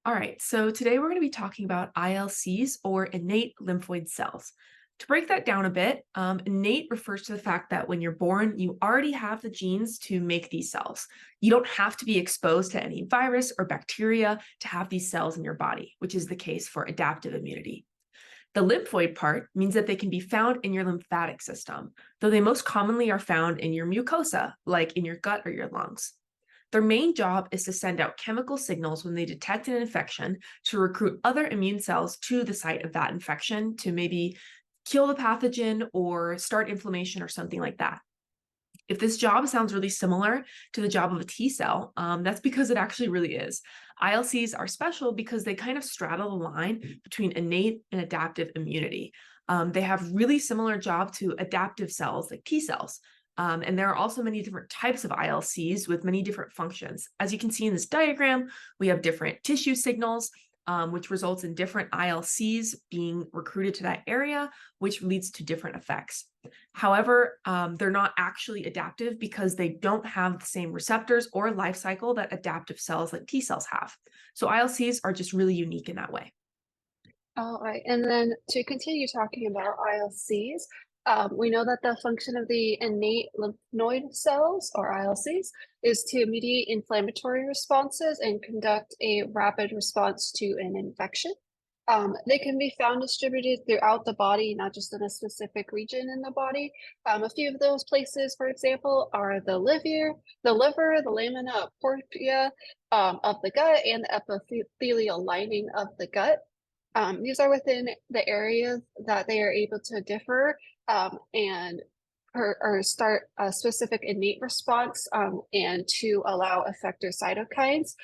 All right, so today we're going to be talking about ILCs or innate lymphoid cells. To break that down a bit, innate refers to the fact that when you're born, you already have the genes to make these cells. You don't have to be exposed to any virus or bacteria to have these cells in your body, which is the case for adaptive immunity. The lymphoid part means that they can be found in your lymphatic system, though they most commonly are found in your mucosa, like in your gut or your lungs. Their main job is to send out chemical signals when they detect an infection to recruit other immune cells to the site of that infection to maybe kill the pathogen or start inflammation or something like that. If this job sounds really similar to the job of a T cell, that's because it actually really is. ILCs are special because they kind of straddle the line between innate and adaptive immunity. They have really similar job to adaptive cells like T cells. And there are also many different types of ILCs with many different functions. As you can see in this diagram, we have different tissue signals, which results in different ILCs being recruited to that area, which leads to different effects. However, they're not actually adaptive because they don't have the same receptors or life cycle that adaptive cells like T cells have. So ILCs are just really unique in that way. All right, and then to continue talking about ILCs, we know that the function of the innate lymphoid cells, or ILCs, is to mediate inflammatory responses and conduct a rapid response to an infection. They can be found distributed throughout the body, not just in a specific region in the body. A few of those places, for example, are the lamina propria of the gut, and the epithelial lining of the gut. These are within the areas that they are able to differ and or start a specific innate response and to allow effector cytokines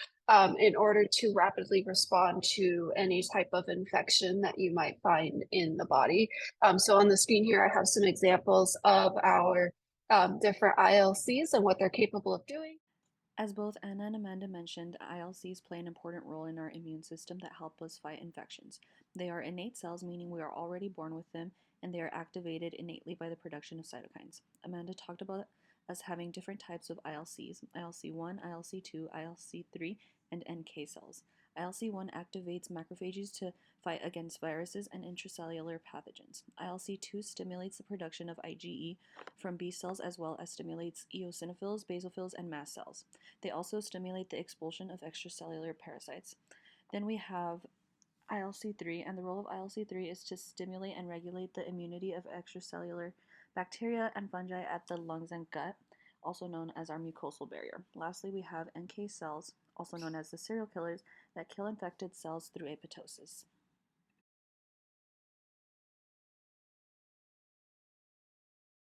in order to rapidly respond to any type of infection that you might find in the body. So on the screen here, I have some examples of our different ILCs and what they're capable of doing. As both Anna and Amanda mentioned, ILCs play an important role in our immune system that help us fight infections. They are innate cells, meaning we are already born with them, and they are activated innately by the production of cytokines. Amanda talked about us having different types of ILCs: ILC1, ILC2, ILC3, and NK cells. ILC1 activates macrophages to fight against viruses and intracellular pathogens. ILC2 stimulates the production of IgE from B cells as well as stimulates eosinophils, basophils, and mast cells. They also stimulate the expulsion of extracellular parasites. Then we have ILC3, and the role of ILC3 is to stimulate and regulate the immunity of extracellular bacteria and fungi at the lungs and gut, also known as our mucosal barrier. Lastly, we have NK cells, also known as the serial killers, that kill infected cells through apoptosis.